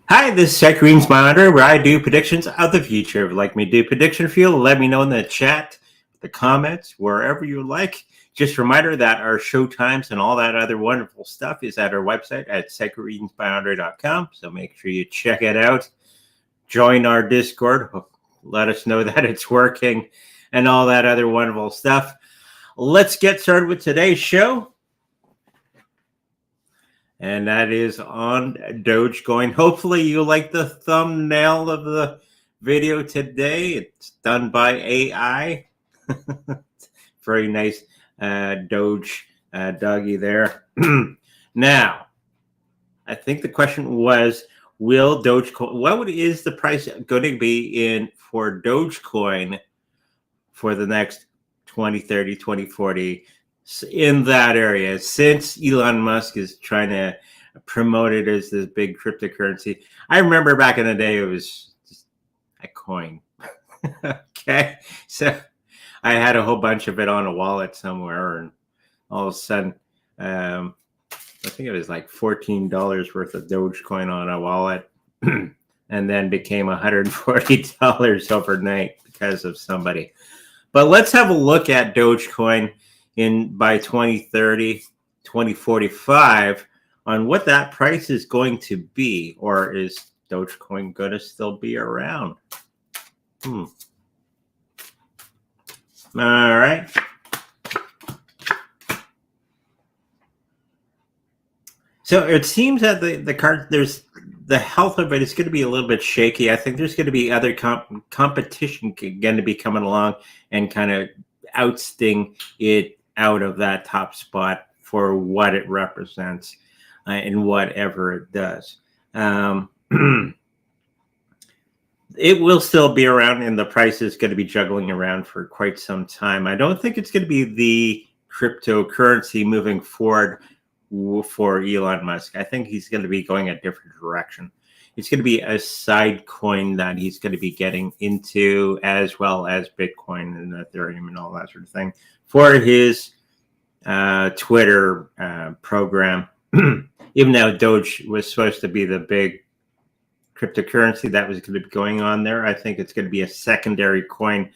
Hi, this is Tech Greens Monitor, where I do predictions of the future. If you'd like me to do a prediction for you, let me know in the chat, the comments, wherever you like. Just a reminder that our show times and all that other wonderful stuff is at our website at techgreensmonitor.com. So make sure you check it out. Join our Discord. Let us know that it's working and all that other wonderful stuff. Let's get started with today's show. And that is on Dogecoin. Hopefully you like the thumbnail of the video today. It's done by AI. Very nice Doge doggy there. Now, I think the question was, will Dogecoin, what is the price going to be in for Dogecoin for the next 2030, 2040? In that area, since Elon Musk is trying to promote it as this big cryptocurrency. I remember back in the day, it was just a coin. Okay. So I had a whole bunch of it on a wallet somewhere, and all of a sudden, I think it was like $14 worth of Dogecoin on a wallet, and then became $140 overnight because of somebody. But let's have a look at Dogecoin by 2030, 2045 on what that price is going to be, or is Dogecoin going to still be around? All right. So it seems that the card, there's the health of it is going to be a little bit shaky. I think there's going to be other competition going to be coming along and kind of ousting it out of that top spot for what it represents and whatever it does. It will still be around, and the price is going to be juggling around for quite some time. I don't think it's going to be the cryptocurrency moving forward for Elon Musk. I think he's going to be going a different direction. It's going to be a side coin that he's going to be getting into, as well as Bitcoin and Ethereum and all that sort of thing, for his Twitter program. Even though Doge was supposed to be the big cryptocurrency that was going to be going on there, I think it's going to be a secondary coin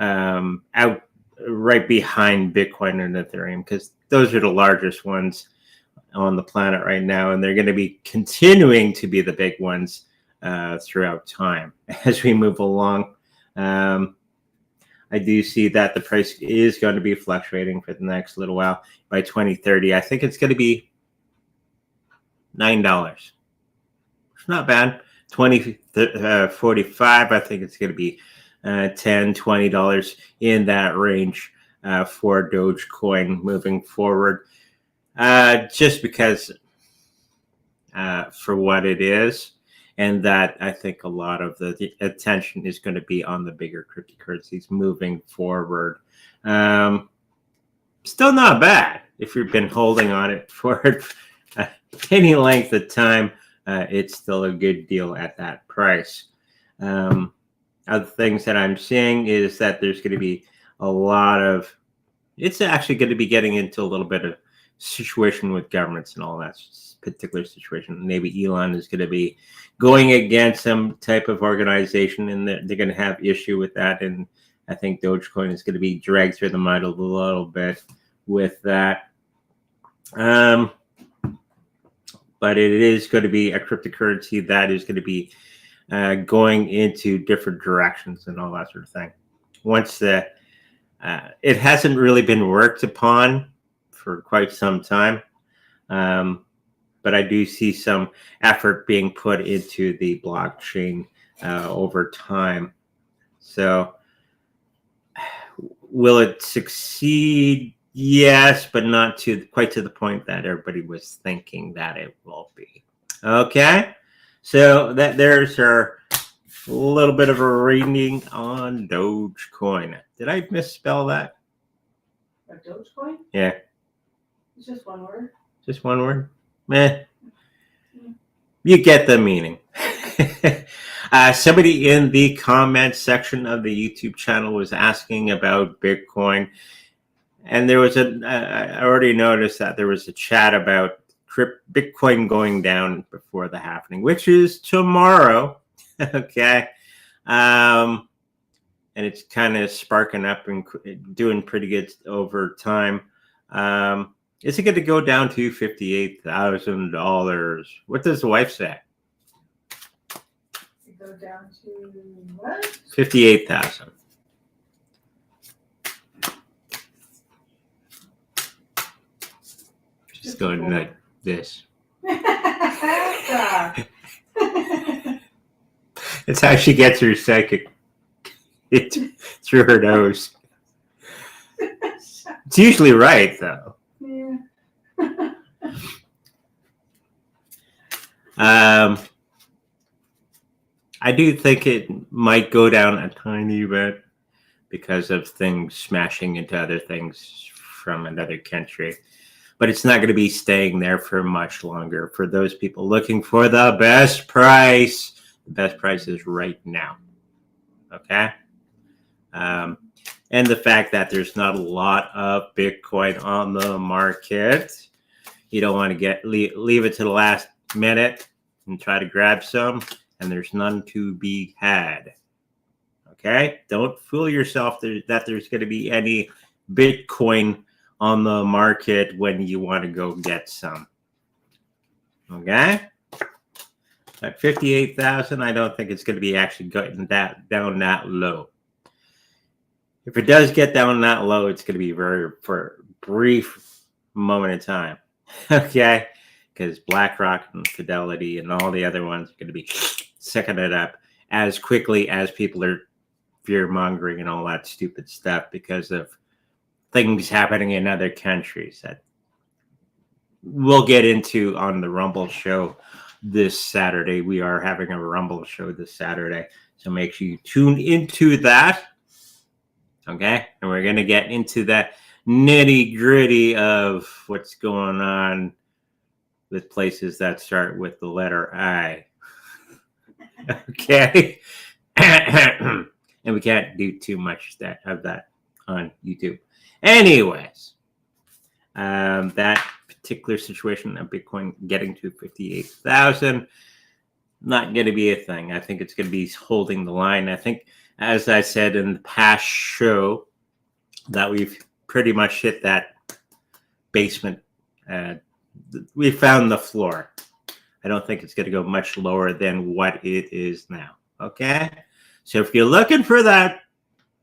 out right behind Bitcoin and Ethereum, because those are the largest ones on the planet right now, and they're going to be continuing to be the big ones throughout time as we move along. I do see that the price is going to be fluctuating for the next little while. By 2030, I think it's going to be $9. It's not bad. 2045, I think it's going to be $10, $20 in that range for Dogecoin moving forward. Just because for what it is, and that I think a lot of the attention is going to be on the bigger cryptocurrencies moving forward. Still not bad if you've been holding on it for any length of time. It's still a good deal at that price. Other things that I'm seeing is that there's going to be a lot of, it's actually going to be getting into a little bit of situation with governments and all that particular situation. Maybe Elon is going to be going against some type of organization, and they're going to have issue with that. And I think Dogecoin is going to be dragged through the mud a little bit with that. But it is going to be a cryptocurrency that is going to be going into different directions and all that sort of thing. Once it hasn't really been worked upon for quite some time, but I do see some effort being put into the blockchain over time. So will it succeed? Yes, but not quite to the point that everybody was thinking that it will be. Okay, so there's our little bit of a reading on Dogecoin. Did I misspell that? Dogecoin? Yeah. It's just one word. Just one word? Meh. You get the meaning. Somebody in the comments section of the YouTube channel was asking about Bitcoin. And there was I already noticed that there was a chat about Bitcoin going down before the happening, which is tomorrow. Okay. And it's kind of sparking up and doing pretty good over time. Is it going to go down to $58,000? What does the wife say? Go down to what? 58,000. Just going like this. It's how she gets her psychic through her nose. It's usually right, though. Yeah. I do think it might go down a tiny bit because of things smashing into other things from another country. But it's not going to be staying there for much longer. For those people looking for the best price, the best price is right now. Okay? And the fact that there's not a lot of Bitcoin on the market, you don't want to leave it to the last minute and try to grab some, and there's none to be had. Okay? Don't fool yourself that there's going to be any Bitcoin on the market when you want to go get some. Okay? At 58,000, I don't think it's going to be actually getting down that low. If it does get down that low, it's going to be for a brief moment in time. Okay? Because BlackRock and Fidelity and all the other ones are going to be sucking it up as quickly as people are fear-mongering and all that stupid stuff because of things happening in other countries that we'll get into on the Rumble show this Saturday. We are having a Rumble show this Saturday, so make sure you tune into that. Okay, and we're going to get into that nitty-gritty of what's going on with places that start with the letter I. Okay, and we can't do too much of that on YouTube. Anyways, that particular situation of Bitcoin getting to 58,000, not going to be a thing. I think it's going to be holding the line. I think, as I said in the past show, that we've pretty much hit that basement. We found the floor. I don't think it's going to go much lower than what it is now. Okay? So if you're looking for that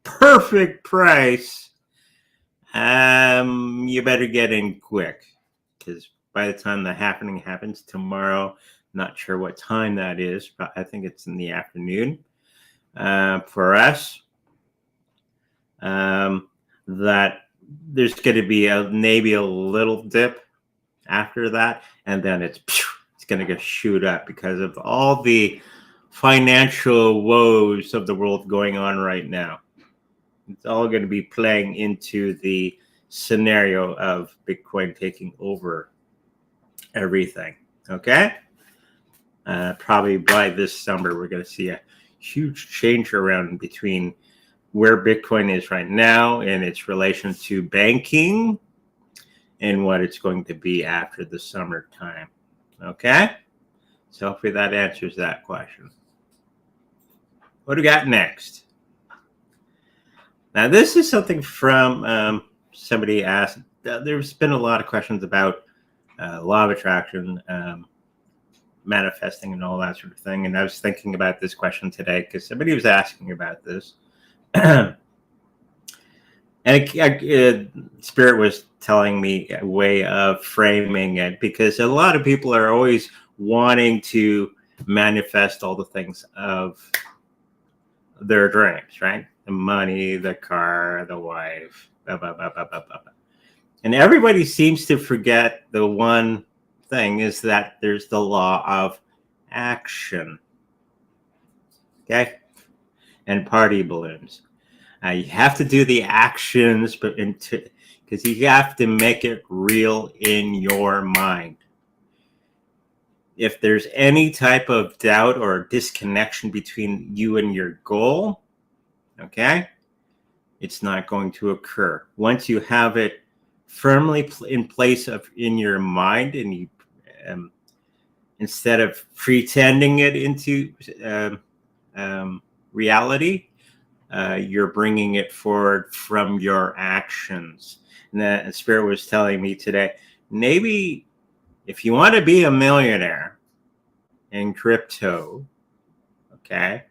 perfect price, you better get in quick, because by the time the happening happens tomorrow, not sure what time that is, but I think it's in the afternoon for us, that there's going to be maybe a little dip after that, and then it's going to shoot up because of all the financial woes of the world going on right now. It's all going to be playing into the scenario of Bitcoin taking over everything. Okay? Probably by this summer, we're going to see a huge change around between where Bitcoin is right now and its relation to banking and what it's going to be after the summertime. Okay? So hopefully that answers that question. What do we got next? Now, this is something from somebody asked. There's been a lot of questions about law of attraction, manifesting, and all that sort of thing. And I was thinking about this question today because somebody was asking about this. And Spirit was telling me a way of framing it, because a lot of people are always wanting to manifest all the things of their dreams, right? The money, the car, the wife, blah, blah, blah, blah, blah, blah. And everybody seems to forget the one thing is that there's the law of action. Okay? And party balloons. You have to do the actions, but because you have to make it real in your mind. If there's any type of doubt or disconnection between you and your goal, okay, it's not going to occur. Once you have it firmly in place in your mind and you instead of pretending it into reality, you're bringing it forward from your actions. And that Spirit was telling me today, maybe if you want to be a millionaire in crypto, okay,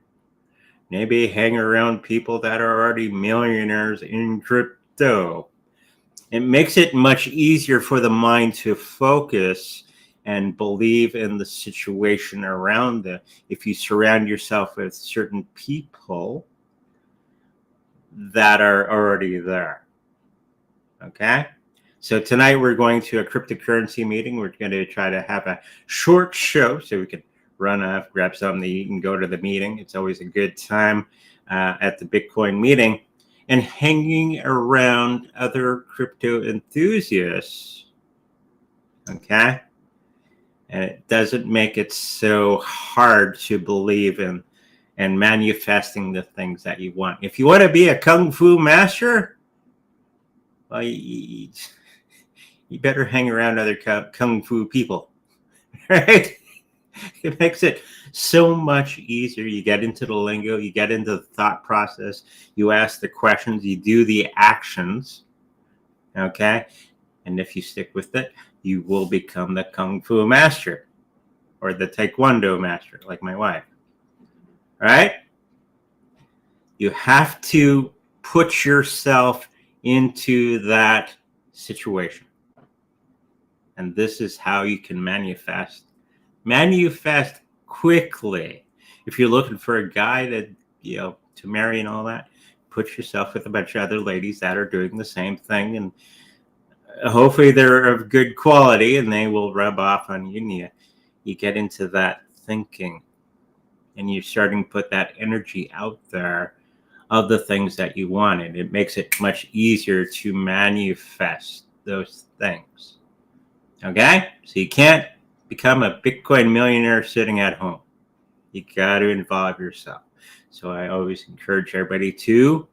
maybe hang around people that are already millionaires in crypto. It makes it much easier for the mind to focus and believe in the situation around them. If you surround yourself with certain people that are already there. Okay? So tonight we're going to a cryptocurrency meeting. We're going to try to have a short show so we can run off, grab something to eat, and go to the meeting. It's always a good time at the Bitcoin meeting. And hanging around other crypto enthusiasts. Okay? And it doesn't make it so hard to believe in and manifesting the things that you want. If you want to be a Kung Fu master, well, you better hang around other Kung Fu people, right? It makes it so much easier. You get into the lingo, you get into the thought process, you ask the questions, you do the actions, okay? And if you stick with it, you will become the Kung Fu master or the Taekwondo master, like my wife, all right? You have to put yourself into that situation. And this is how you can manifest quickly. If you're looking for a guy that, to marry and all that, put yourself with a bunch of other ladies that are doing the same thing, and hopefully they're of good quality and they will rub off on you. And you get into that thinking and you're starting to put that energy out there of the things that you want, and it makes it much easier to manifest those things. Okay? So you can't become a Bitcoin millionaire sitting at home. You got to involve yourself. So I always encourage everybody to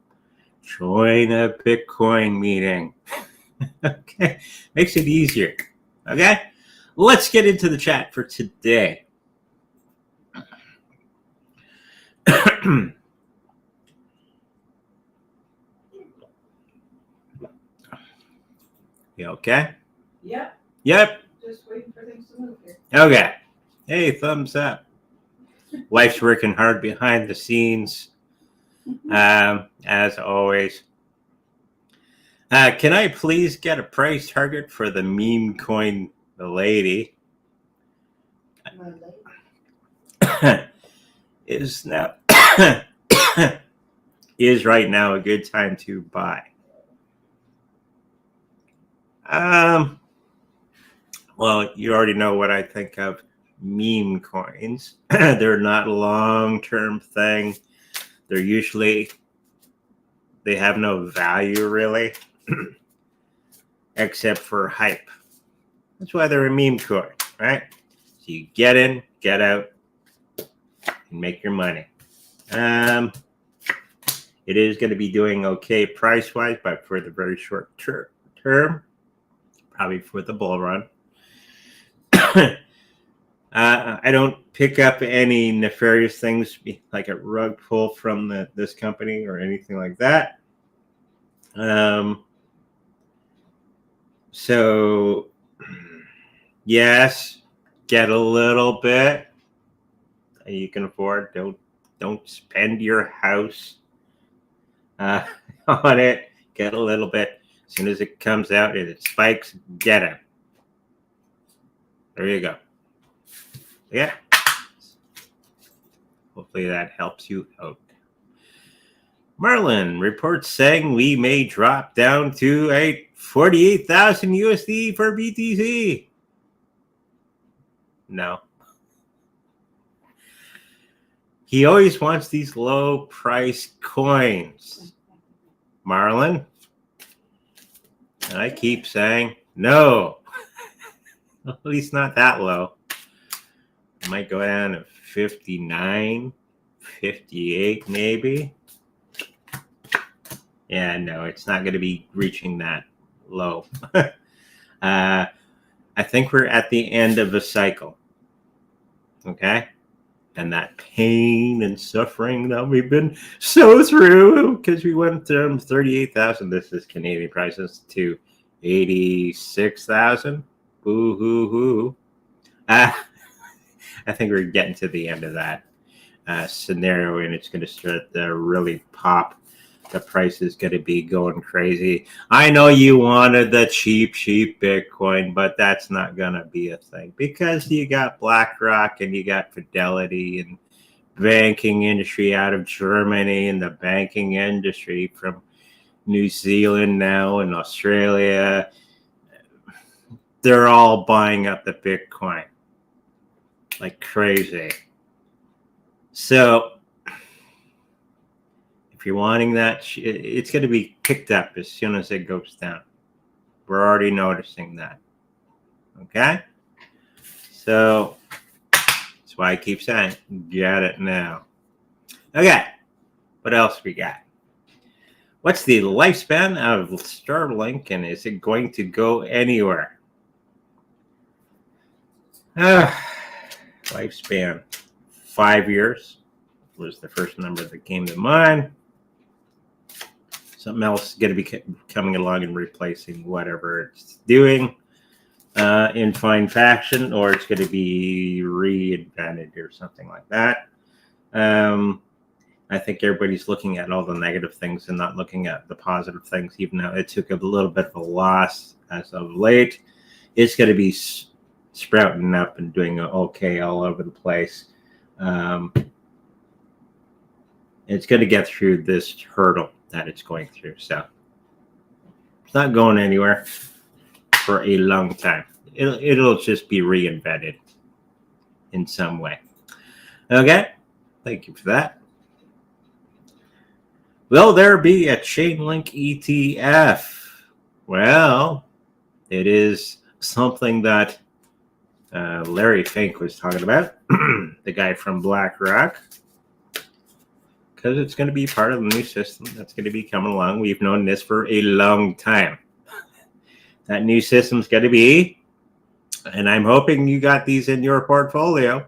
join a Bitcoin meeting. Okay? Makes it easier. Okay? Let's get into the chat for today. You okay? Yep. Yep. Just waiting for things to move here. Okay. Hey, thumbs up. Wife's working hard behind the scenes, as always. Can I please get a price target for the meme coin, the lady? My leg. Is now is right now a good time to buy? Well, you already know what I think of meme coins. They're not a long-term thing. They have no value really, except for hype. That's why they're a meme coin, right? So you get in, get out, and make your money. It is going to be doing okay price-wise, but for the very short term, probably for the bull run. I don't pick up any nefarious things like a rug pull from this company or anything like that. So, yes, get a little bit you can afford. Don't spend your house on it. Get a little bit. As soon as it comes out and it spikes, get it. There you go. Yeah. Hopefully that helps you out. Merlin reports saying we may drop down to a 48,000 USD for BTC. No. He always wants these low price coins. Marlin. And I keep saying no. At least not that low. It might go down to 59, 58 maybe. Yeah, no, it's not going to be reaching that low. I think we're at the end of a cycle. Okay? And that pain and suffering that we've been so through, because we went from 38,000, this is Canadian prices, to 86,000. Boo hoo hoo. I think we're getting to the end of that scenario, and it's going to start to really pop. The price is going to be going crazy. I know you wanted the cheap Bitcoin, but that's not going to be a thing, because you got BlackRock and you got Fidelity and banking industry out of Germany, and the banking industry from New Zealand now and Australia. They're all buying up the Bitcoin like crazy. So if you're wanting that, it's going to be picked up as soon as it goes down. We're already noticing that. Okay? So that's why I keep saying, get it now. Okay. What else we got? What's the lifespan of Starlink, and is it going to go anywhere? Lifespan, 5 years was the first number that came to mind. Something else is going to be coming along and replacing whatever it's doing in fine fashion, or it's going to be reinvented or something like that. I think everybody's looking at all the negative things and not looking at the positive things, even though it took a little bit of a loss as of late. It's going to be sprouting up and doing okay all over the place. It's going to get through this hurdle that it's going through. So it's not going anywhere for a long time. It'll just be reinvented in some way. Okay. Thank you for that. Will there be a Chainlink ETF? Well, it is something that Larry Fink was talking about, the guy from BlackRock, because it's going to be part of the new system that's going to be coming along. We've known this for a long time. That new system's going to be, and I'm hoping you got these in your portfolio,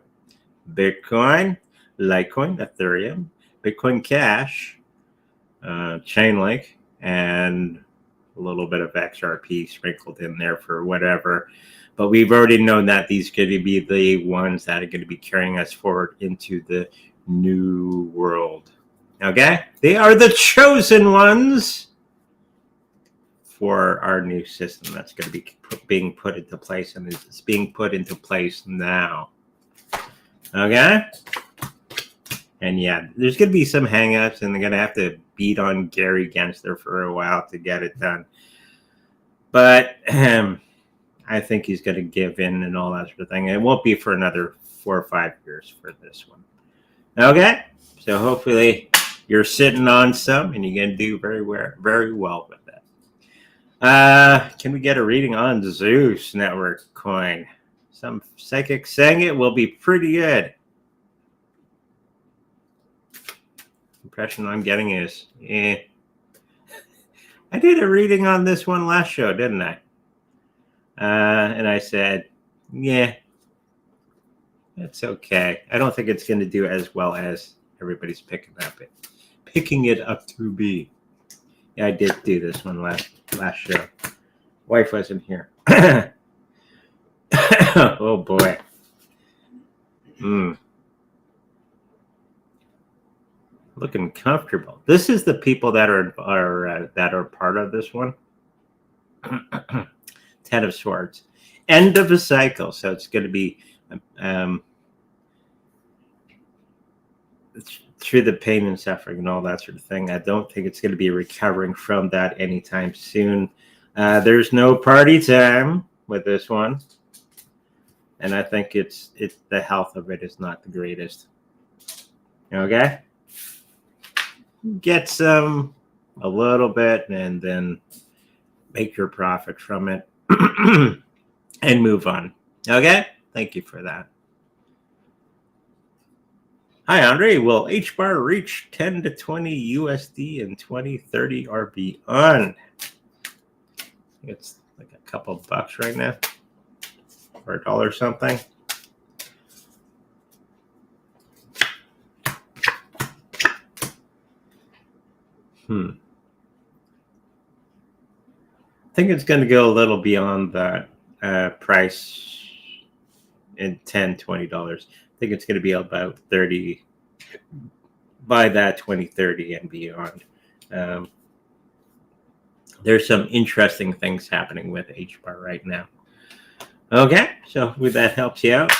Bitcoin, Litecoin, Ethereum, Bitcoin Cash, Chainlink, and a little bit of XRP sprinkled in there for whatever. But we've already known that these are going to be the ones that are going to be carrying us forward into the new world. Okay? They are the chosen ones for our new system that's going to be being put into place, and it's being put into place now. Okay? And yeah, there's going to be some hang-ups, and they're going to have to beat on Gary Gensler for a while to get it done. But I think he's going to give in and all that sort of thing. It won't be for another 4 or 5 years for this one. Okay? So hopefully you're sitting on some, and you're going to do very well with that. Can we get a reading on Zeus Network coin? Some psychic saying it will be pretty good. Impression I'm getting is, I did a reading on this one last show, didn't I? And I said, yeah, it's okay. I don't think it's going to do as well as everybody's picking it up to be. Yeah, I did do this one last show. Wife wasn't here. Oh boy. Looking comfortable. This is the people that are part of this one. 10 of Swords. End of a cycle. So it's going to be through the pain and suffering and all that sort of thing. I don't think it's going to be recovering from that anytime soon. There's no party time with this one. And I think it's the health of it is not the greatest. Okay? Get some a little bit and then make your profit from it and move on. Okay? Thank you for that. Hi, Andre. Will H-bar reach 10 to 20 USD in 2030 or beyond? It's like a couple bucks right now. or $1 something. I think it's going to go a little beyond that price in $10, $20. I think it's going to be about 30 by that 2030 and beyond. There's some interesting things happening with HBAR right now. Okay, so hopefully that helps you out.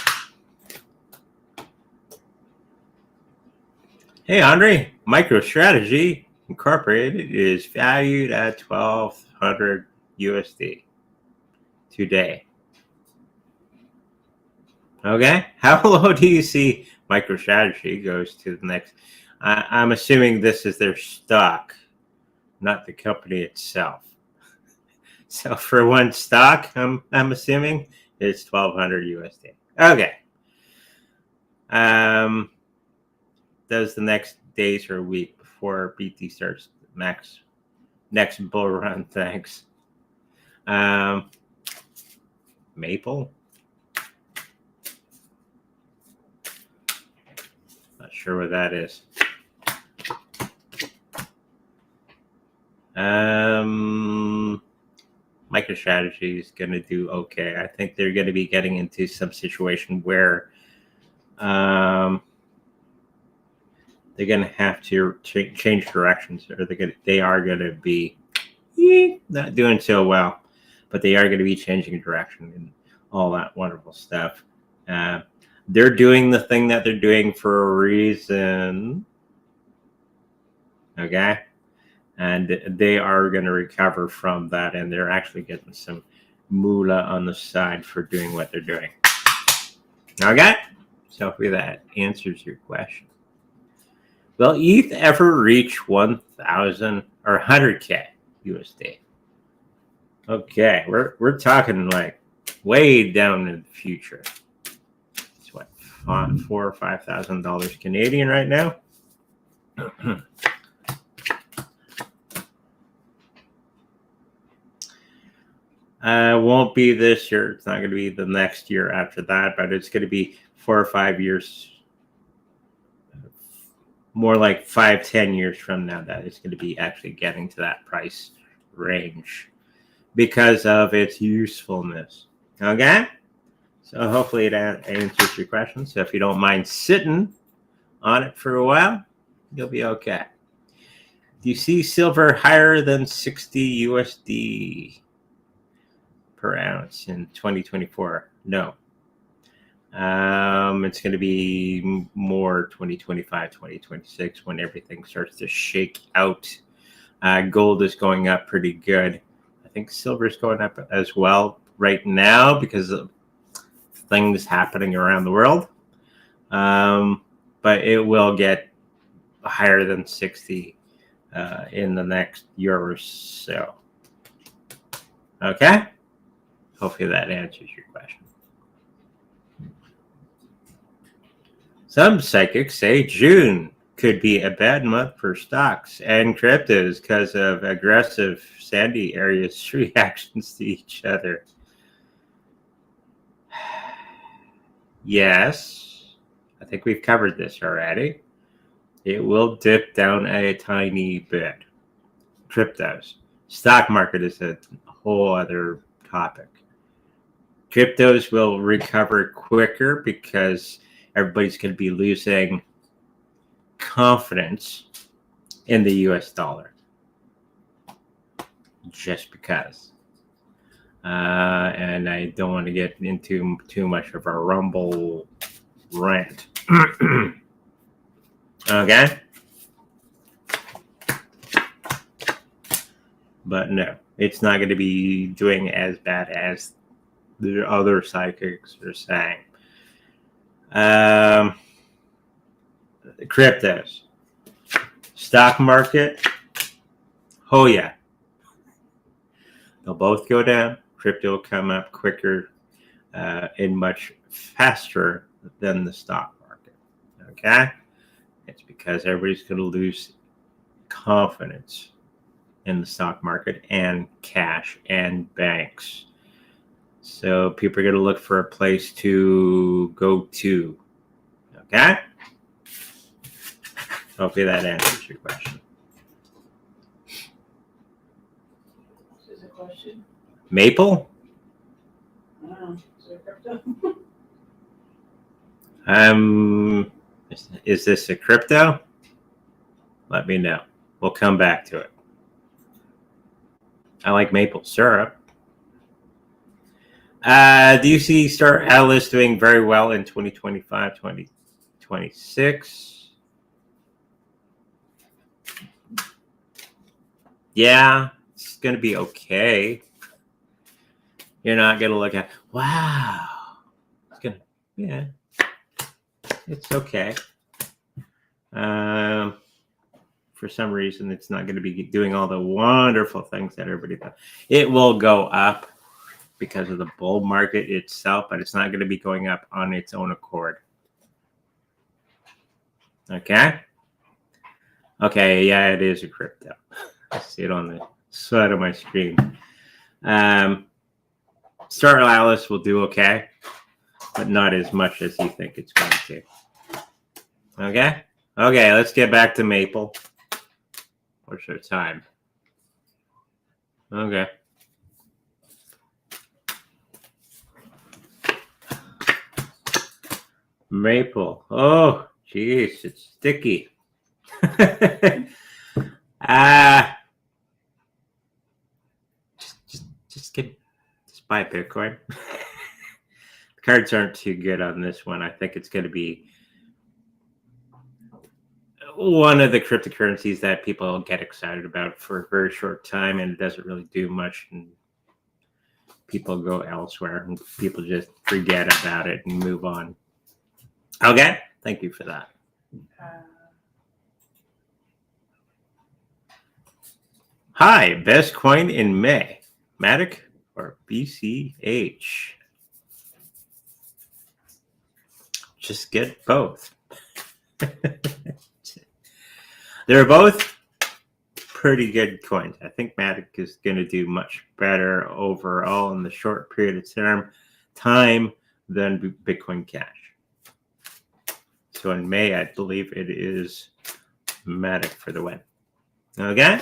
Hey, Andre, MicroStrategy Incorporated is valued at $1,200 USD today. Okay, how low do you see MicroStrategy goes to the next? I'm assuming this is their stock, not the company itself. So for one stock, I'm assuming it's $1,200 USD. Okay. Does the next days or week before BT starts next bull run? Thanks. Maple. Not sure what that is. MicroStrategy is going to do okay. I think they're going to be getting into some situation where they're going to have to change directions, or they are going to be not doing so well, but they are going to be changing direction and all that wonderful stuff. They're doing the thing that they're doing for a reason. Okay. And they are going to recover from that, and they're actually getting some moolah on the side for doing what they're doing. Okay? So hopefully that answers your question. Will ETH ever reach 1,000 or 100K USD? Okay, we're talking like way down in the future. It's what, $4,000 or $5,000 Canadian right now. Won't be this year. It's not going to be the next year after that, but it's going to be 4 or 5 years, more like 5-10 years from now, that it's going to be actually getting to that price range because of its usefulness. Okay? So hopefully it answers your question. So if you don't mind sitting on it for a while, you'll be okay. Do you see silver higher than 60 USD per ounce in 2024? No. It's going to be more 2025, 2026 when everything starts to shake out. Gold is going up pretty good. I think silver is going up as well right now because of things happening around the world. But it will get higher than 60 in the next year or so. Okay? Hopefully that answers your question. Some psychics say June could be a bad month for stocks and cryptos because of aggressive Sandy areas reactions to each other. Yes, I think we've covered this already. It will dip down a tiny bit. Cryptos. Stock market is a whole other topic. Cryptos will recover quicker because everybody's going to be losing confidence in the US dollar. Just because. And I don't want to get into too much of a rumble rant. Okay? But no, it's not going to be doing as bad as the other psychics are saying. Cryptos. Stock market. Oh, yeah. They'll both go down. Crypto will come up quicker and much faster than the stock market. Okay? It's because everybody's going to lose confidence in the stock market and cash and banks. So people are going to look for a place to go to. Okay? Hopefully that answers your question. This is a question. Maple? I don't know. Is it crypto? Is this a crypto? Let me know. We'll come back to it. I like maple syrup. Do you see Star Atlas doing very well in 2025, 2026? Yeah, it's going to be okay. You're not going to look at, wow. It's going to, yeah, it's okay. For some reason, it's not going to be doing all the wonderful things that everybody thought. It will go up because of the bull market itself, but it's not going to be going up on its own accord. Okay? Okay, yeah, it is a crypto. I see it on the side of my screen. Star Atlas will do okay, but not as much as you think it's going to. Okay? Okay, let's get back to Maple. What's our time? Okay. Maple. Oh, geez, it's sticky. Just buy Bitcoin. The cards aren't too good on this one. I think it's going to be one of the cryptocurrencies that people get excited about for a very short time, and it doesn't really do much, and people go elsewhere, and people just forget about it and move on. Okay, thank you for that. Hi, best coin in May, Matic or BCH? Just get both. They're both pretty good coins. I think Matic is going to do much better overall in the short period of time than Bitcoin Cash. So in May, I believe it is Matic for the win. Okay?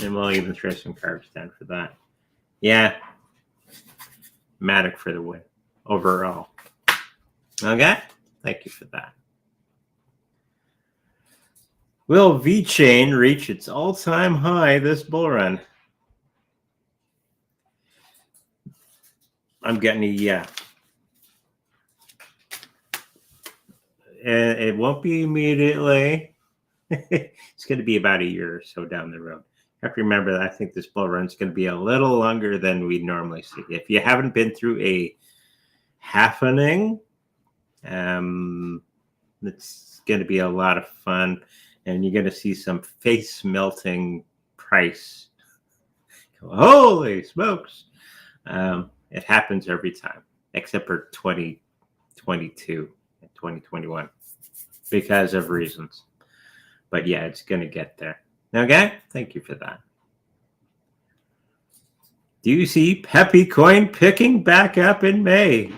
And we'll even throw some cards down for that. Yeah. Matic for the win overall. Okay? Thank you for that. Will VeChain reach its all-time high this bull run? I'm getting a yeah. And it won't be immediately. It's going to be about a year or so down the road. You have to remember that I think this bull run is going to be a little longer than we normally see. If you haven't been through a halfening, it's going to be a lot of fun, and you're going to see some face-melting price. Holy smokes! It happens every time, except for 2022 and 2021, because of reasons. But yeah, it's going to get there. Okay, thank you for that. Do you see Peppy Coin picking back up in May?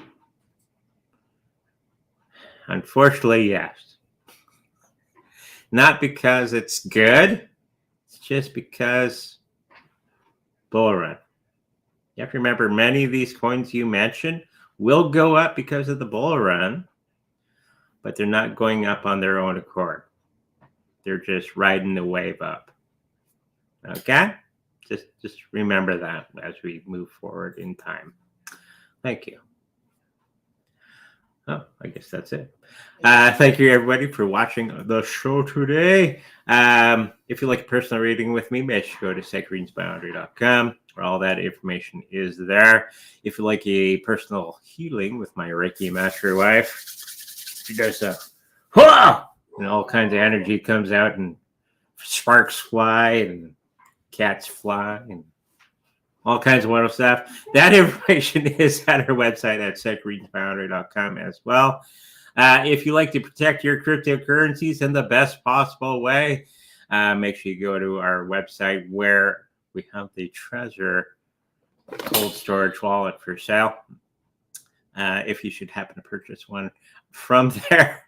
Unfortunately, yes. Not because it's good, it's just because bull run. You have to remember, many of these coins you mentioned will go up because of the bull run, but they're not going up on their own accord. They're just riding the wave up. Okay? Just remember that as we move forward in time. Thank you. Oh, I guess that's it. Thank you, everybody, for watching the show today. If you like a personal reading with me, make sure to go to sacredgreensbyandre.com, where all that information is there. If you like a personal healing with my Reiki master wife, she does a and all kinds of energy comes out, and sparks fly, and cats fly, and all kinds of wonderful stuff. That information is at our website at sacredgreensbyandre.com as well. If you like to protect your cryptocurrencies in the best possible way, make sure you go to our website where we have the treasure cold storage wallet for sale. If you should happen to purchase one from there,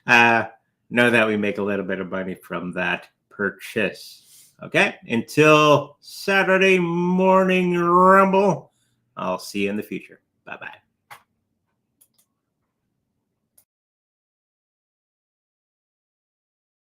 know that we make a little bit of money from that purchase. Okay, until Saturday morning rumble, I'll see you in the future. Bye-bye.